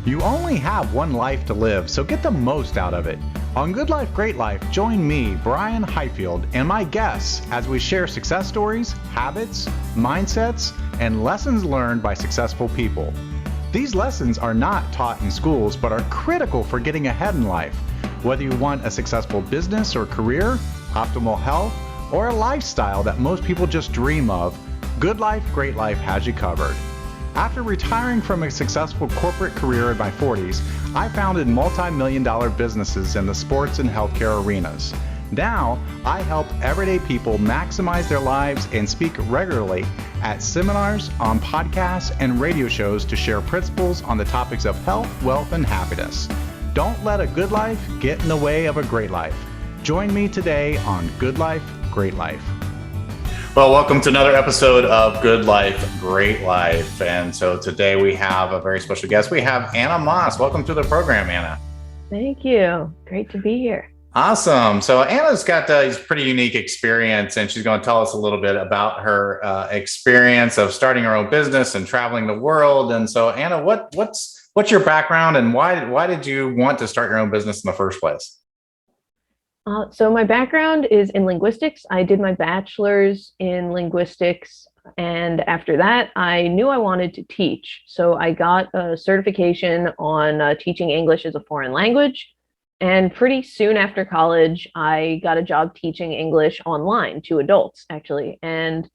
You only have one life to live, so get the most out of it. On Good Life, Great Life, join me, Brian Highfield, and my guests as we share success stories, habits, mindsets, and lessons learned by successful people. These lessons are not taught in schools, but are critical for getting ahead in life. Whether you want a successful business or career, optimal health, or a lifestyle that most people just dream of, Good Life, Great Life has you covered. After retiring from a successful corporate career in my 40s, I founded multi-million-dollar businesses in the sports and healthcare arenas. Now, I help everyday people maximize their lives and speak regularly at seminars, on podcasts, and radio shows to share principles on the topics of health, wealth, and happiness. Don't let a good life get in the way of a great life. Join me today on Good Life, Great Life. Well, welcome to another episode of Good Life, Great Life. And so today we have a very special guest. We have Anna Moss. Welcome to the program, Anna. Thank you. Great to be here. Awesome. So Anna's got this pretty unique experience, and she's going to tell us a little bit about her experience of starting her own business and traveling the world. And so, Anna, what's your background, and why did you want to start your own business in the first place? So my background is in linguistics. I did my bachelor's in linguistics, and after that, I knew I wanted to teach. So I got a certification on teaching English as a foreign language. And pretty soon after college, I got a job teaching English online to adults, actually. And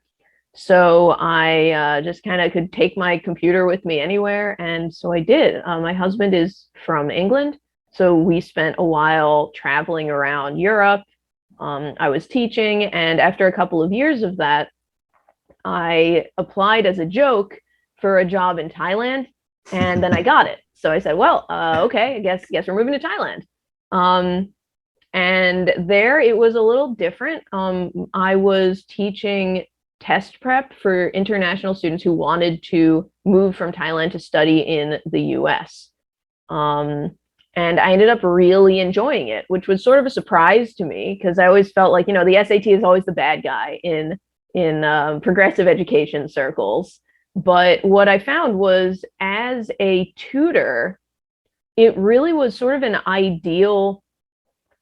so I just kind of could take my computer with me anywhere. And so I did. My husband is from England. So we spent a while traveling around Europe. I was teaching, and after a couple of years of that, I applied as a joke for a job in Thailand, and then I got it. So I said, well, okay, I guess we're moving to Thailand. And there it was a little different. I was teaching test prep for international students who wanted to move from Thailand to study in the US. And I ended up really enjoying it, which was sort of a surprise to me because I always felt like, the SAT is always the bad guy in progressive education circles. But what I found was, as a tutor, it really was sort of an ideal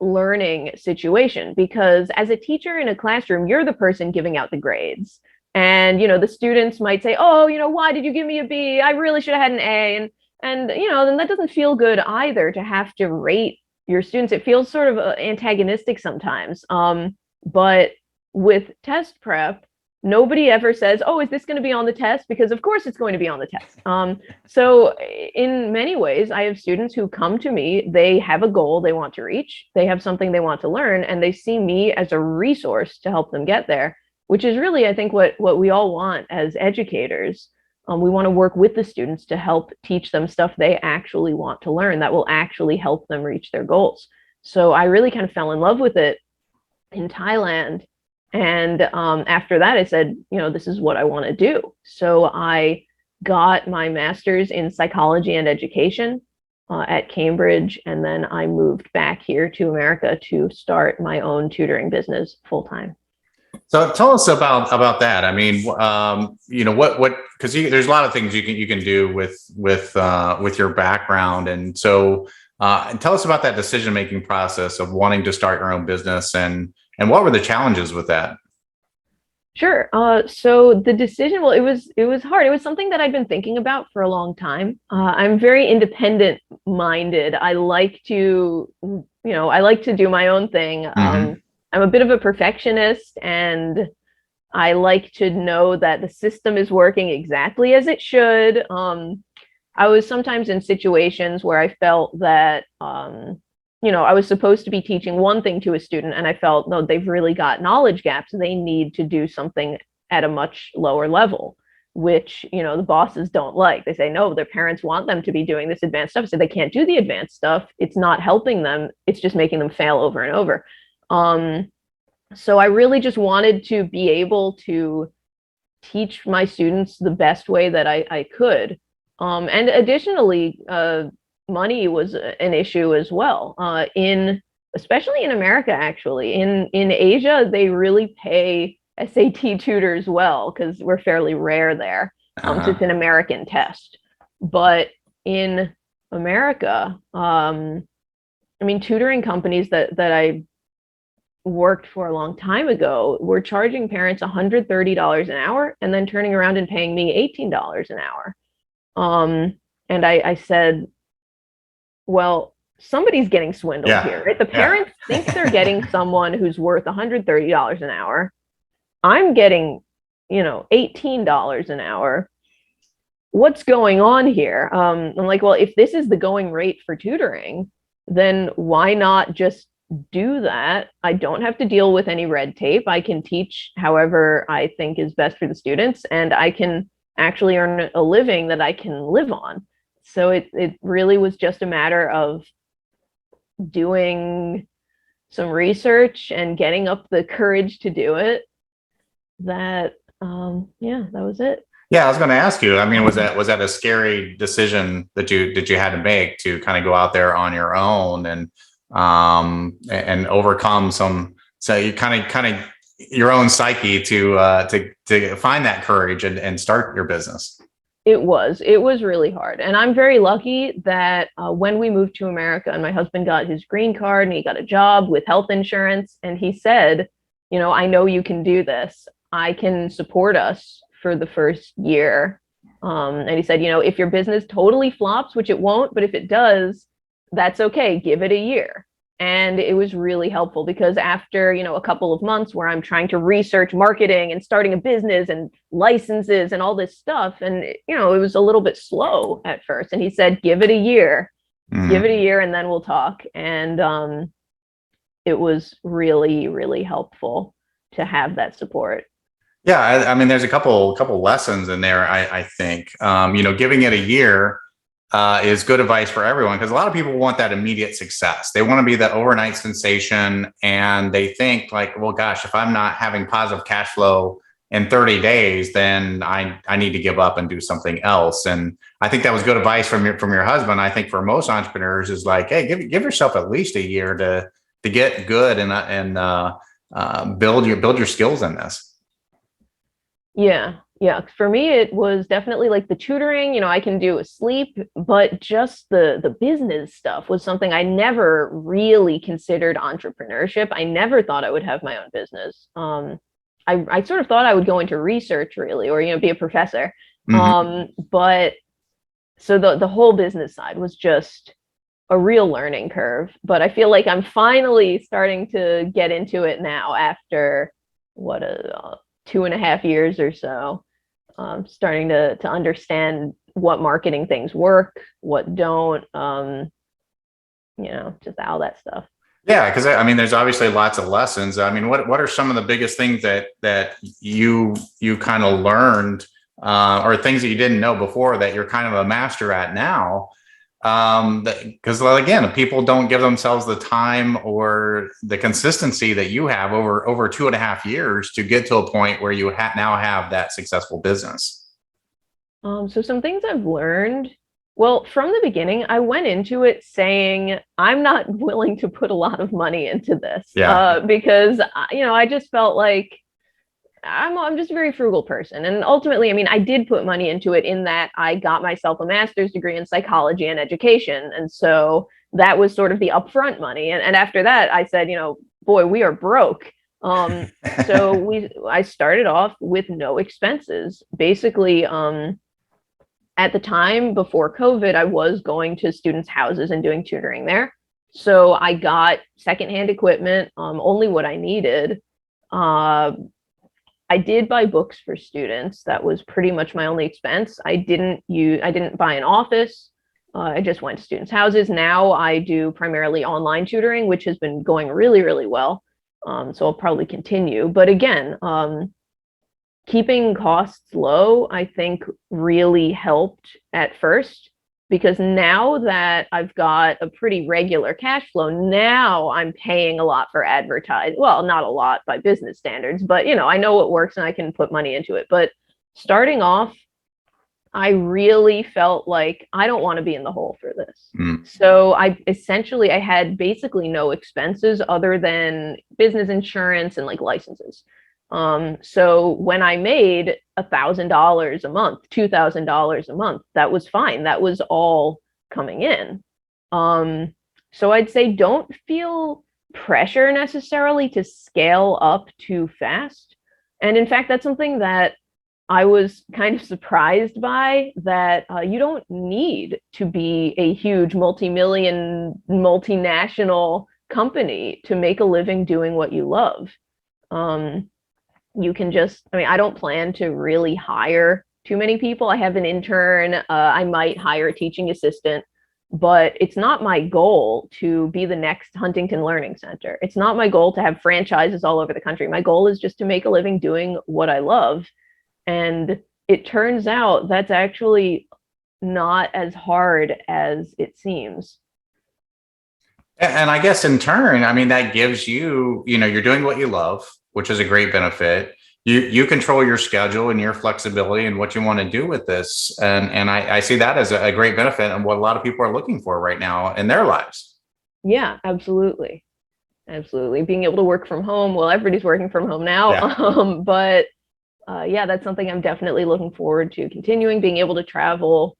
learning situation because as a teacher in a classroom, you're the person giving out the grades. And, the students might say, oh, why did you give me a B? I really should have had an A. And then that doesn't feel good either to have to rate your students. It feels sort of antagonistic sometimes. But with test prep, nobody ever says, oh, is this going to be on the test? Because of course it's going to be on the test. So in many ways, I have students who come to me, they have a goal they want to reach, they have something they want to learn, and they see me as a resource to help them get there, which is really, I think, what we all want as educators. We want to work with the students to help teach them stuff they actually want to learn that will actually help them reach their goals. So I really kind of fell in love with it in Thailand. And after that, I said, this is what I want to do. So I got my master's in psychology and education at Cambridge. And then I moved back here to America to start my own tutoring business full time. So tell us about that. I mean, what because there's a lot of things you can do with your background, and so tell us about that decision-making process of wanting to start your own business, and what were the challenges with that? Sure. So the decision, well, it was hard. It was something that I'd been thinking about for a long time. I'm very independent-minded. I like to do my own thing. Mm-hmm. I'm a bit of a perfectionist, and I like to know that the system is working exactly as it should. I was sometimes in situations where I felt that, I was supposed to be teaching one thing to a student, and I felt, no, they've really got knowledge gaps. They need to do something at a much lower level, which, the bosses don't like. They say, no, their parents want them to be doing this advanced stuff. So they can't do the advanced stuff. It's not helping them. It's just making them fail over and over. So I really just wanted to be able to teach my students the best way that I could. And additionally, money was an issue as well. Especially in America, actually. In Asia, they really pay SAT tutors well because we're fairly rare there. So it's an American test. But in America, I mean, tutoring companies that I worked for a long time ago were charging parents $130 an hour and then turning around and paying me $18 an hour. And I said, well, somebody's getting swindled Yeah. here, right? The Yeah. parents think they're getting someone who's worth $130 an hour. I'm getting, $18 an hour. What's going on here? I'm like, well, if this is the going rate for tutoring, then why not just do that? I don't have to deal with any red tape. I can teach however I think is best for the students, and I can actually earn a living that I can live on. So it really was just a matter of doing some research and getting up the courage to do it. That was it. Yeah, I was going to ask you. I mean, was that a scary decision that you had to make to kind of go out there on your own and overcome some, so you kind of your own psyche to find that courage and start your business? It was really hard, and I'm very lucky that when we moved to America and my husband got his green card and he got a job with health insurance, and he said, I know you can do this. I can support us for the first year. And he said, if your business totally flops, which it won't, but if it does, that's okay. Give it a year. And it was really helpful because after, a couple of months where I'm trying to research marketing and starting a business and licenses and all this stuff, and, it was a little bit slow at first. And he said, give it a year, give it a year, and then we'll talk. And it was really, really helpful to have that support. Yeah, I mean, there's a couple lessons in there. I think giving it a year is good advice for everyone, because a lot of people want that immediate success. They want to be that overnight sensation, and they think like, well, gosh, if I'm not having positive cash flow in 30 days, then I need to give up and do something else. And I think that was good advice from your husband. I think for most entrepreneurs is like, hey, give yourself at least a year to get good and build your skills in this. Yeah. Yeah. For me, it was definitely like the tutoring, I can do a sleep, but just the business stuff was something I never really considered entrepreneurship. I never thought I would have my own business. I sort of thought I would go into research really, or, be a professor. But so the whole business side was just a real learning curve, but I feel like I'm finally starting to get into it now after 2.5 years or so, starting to understand what marketing things work, what don't, just all that stuff. Yeah, because I mean, there's obviously lots of lessons. I mean, what are some of the biggest things that you kind of learned, or things that you didn't know before that you're kind of a master at now? Because again, people don't give themselves the time or the consistency that you have over 2.5 years to get to a point where you now have that successful business. So some things I've learned. Well, from the beginning, I went into it saying I'm not willing to put a lot of money into this. Yeah. Because I just felt like I'm just a very frugal person. And ultimately, I mean, I did put money into it in that I got myself a master's degree in psychology and education. And so that was sort of the upfront money. And after that, I said, boy, we are broke. So I started off with no expenses. Basically, at the time before COVID, I was going to students' houses and doing tutoring there. So I got secondhand equipment, only what I needed. I did buy books for students. That was pretty much my only expense. I didn't buy an office. I just went to students' houses. Now I do primarily online tutoring, which has been going really, really well. So I'll probably continue. But again, keeping costs low, I think really helped at first, because now that I've got a pretty regular cash flow, now I'm paying a lot for advertising. Well, not a lot by business standards, but I know what works and I can put money into it. But starting off, I really felt like I don't want to be in the hole for this. So I had basically no expenses other than business insurance and like licenses. So when I made $1,000 a month, $2,000 a month, that was fine. That was all coming in. So I'd say don't feel pressure necessarily to scale up too fast. And in fact, that's something that I was kind of surprised by, that you don't need to be a huge multi-million, multinational company to make a living doing what you love. You can just, I mean, I don't plan to really hire too many people. I have an intern. I might hire a teaching assistant, but it's not my goal to be the next Huntington Learning Center. It's not my goal to have franchises all over the country. My goal is just to make a living doing what I love. And it turns out that's actually not as hard as it seems. And I guess in turn, I mean, that gives you, you're doing what you love, which is a great benefit. You control your schedule and your flexibility and what you want to do with this. And I see that as a great benefit and what a lot of people are looking for right now in their lives. Yeah, absolutely. Absolutely. Being able to work from home. Well, everybody's working from home now. Yeah. But yeah, that's something I'm definitely looking forward to continuing, being able to travel,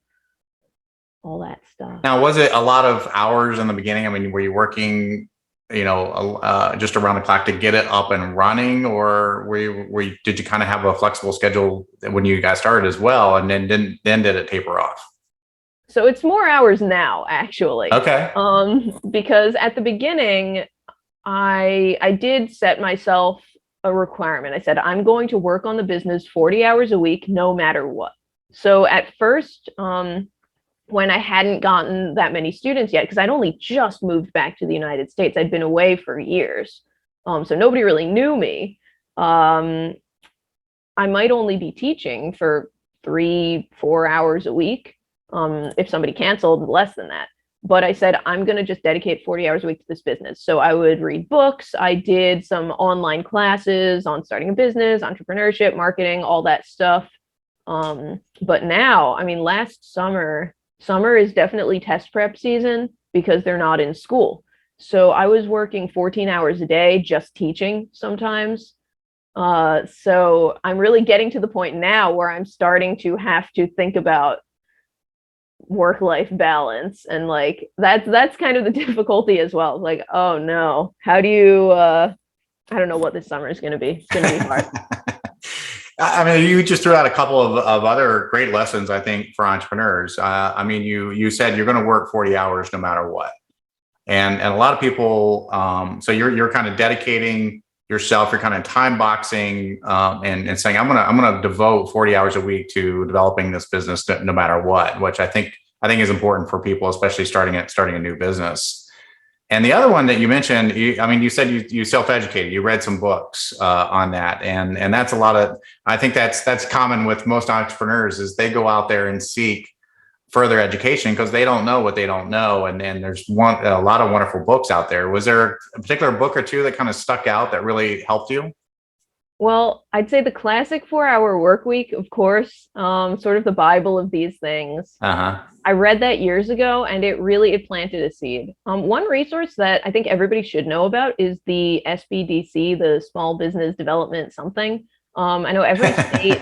all that stuff. Now, was it a lot of hours in the beginning? I mean, were you working, just around the clock to get it up and running, or did you kind of have a flexible schedule when you guys started as well, and then did it taper off? So it's more hours now, actually. Okay. Because at the beginning, I did set myself a requirement. I said, I'm going to work on the business 40 hours a week, no matter what. So at first, when I hadn't gotten that many students yet, because I'd only just moved back to the United States, I'd been away for years. So nobody really knew me. I might only be teaching for 3-4 hours a week. If somebody canceled, less than that. But I said, I'm going to just dedicate 40 hours a week to this business. So I would read books. I did some online classes on starting a business, entrepreneurship, marketing, all that stuff. But now, I mean, last summer is definitely test prep season because they're not in school. So I was working 14 hours a day, just teaching sometimes. So I'm really getting to the point now where I'm starting to have to think about work-life balance, and like that's kind of the difficulty as well. Like, oh no, how do you I don't know what this summer is going to be. It's going to be hard. I mean, you just threw out a couple of other great lessons, I think, for entrepreneurs. I mean, you said you're going to work 40 hours no matter what, and a lot of people. So you're kind of dedicating yourself. You're kind of time boxing and saying, I'm gonna devote 40 hours a week to developing this business no matter what, which I think is important for people, especially starting a new business. And the other one that you mentioned, you said you self-educated, you read some books on that. And that's a lot of, I think that's common with most entrepreneurs, is they go out there and seek further education because they don't know what they don't know. And then there's a lot of wonderful books out there. Was there a particular book or two that kind of stuck out that really helped you? Well, I'd say the classic 4-Hour Work Week, of course, sort of the Bible of these things. I read that years ago, and it planted a seed. One resource that I think everybody should know about is the SBDC, the Small Business Development something. I know every state,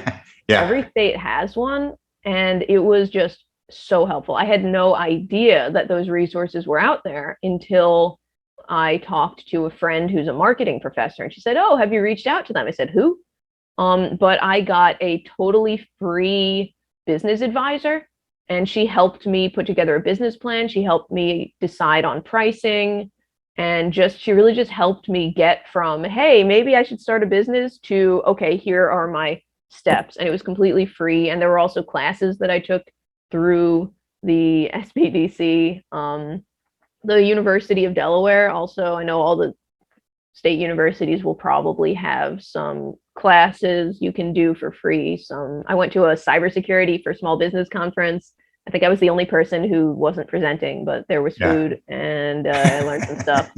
every state has one, and it was just so helpful. I had no idea that those resources were out there until I talked to a friend who's a marketing professor, and she said, "Oh, have you reached out to them?" I said, "Who?" But I got a totally free business advisor, and she helped me put together a business plan. She helped me decide on pricing, and she really just helped me get from, hey, maybe I should start a business, to, okay, here are my steps. And it was completely free. And there were also classes that I took through the SBDC. The University of Delaware also, I know all the state universities will probably have some classes you can do for free. I went to a cybersecurity for small business conference. I think I was the only person who wasn't presenting, but there was food, and I learned some stuff.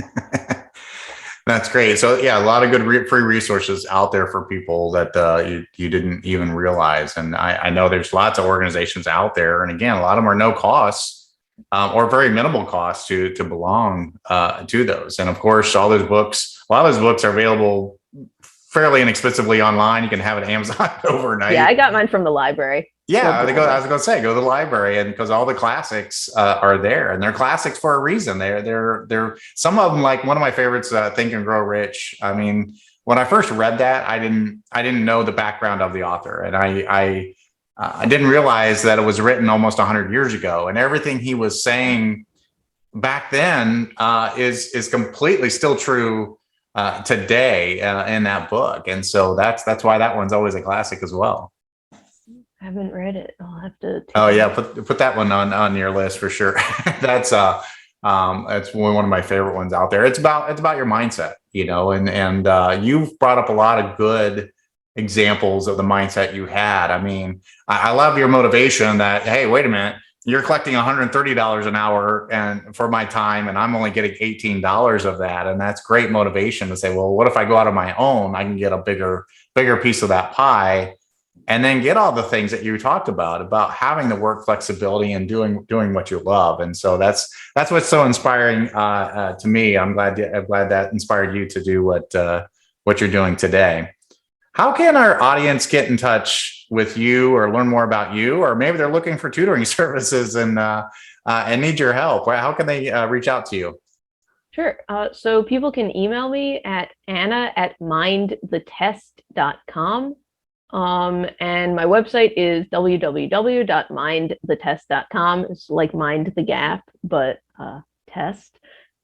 That's great. So yeah, a lot of good free resources out there for people that you didn't even realize. And I know there's lots of organizations out there, and again, a lot of them are no cost. Or very minimal cost to belong to those. And of course, a lot of those books are available fairly inexpensively online. You can have it at Amazon overnight. Yeah, I got mine from the library. Yeah, Love the I library. was going to say, go to the library, and because all the classics are there, and they're classics for a reason. They're some of them, like one of my favorites, Think and Grow Rich. I mean, when I first read that, I didn't know the background of the author, and I didn't realize that it was written almost 100 years ago, and everything he was saying back then is completely still true today in that book, and so that's why that one's always a classic as well. I haven't read it. I'll have to take Oh a yeah, look. put that one on your list for sure. That's it's one of my favorite ones out there. It's about your mindset, you know, and you've brought up a lot of good examples of the mindset you had. I mean, I love your motivation that, hey, wait a minute, you're collecting $130 an hour and for my time, and I'm only getting $18 of that, and that's great motivation to say, well, what if I go out on my own? I can get a bigger piece of that pie, and then get all the things that you talked about having the work flexibility and doing what you love. And so that's what's so inspiring to me. I'm glad that inspired you to do what you're doing today. How can our audience get in touch with you or learn more about you, or maybe they're looking for tutoring services and need your help? How can they reach out to you? Sure. So people can email me at anna@mindthetest.com. And my website is www.mindthetest.com. It's like mind the gap, but test.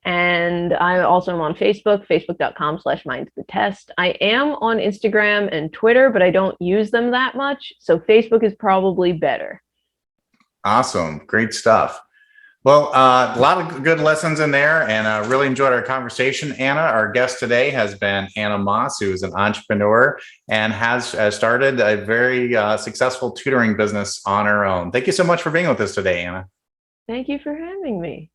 And I also am on Facebook, facebook.com/mindthetest. I am on Instagram and Twitter, but I don't use them that much. So Facebook is probably better. Awesome. Great stuff. Well, a lot of good lessons in there, and really enjoyed our conversation. Anna, our guest today has been Anna Moss, who is an entrepreneur and has started a very successful tutoring business on her own. Thank you so much for being with us today, Anna. Thank you for having me.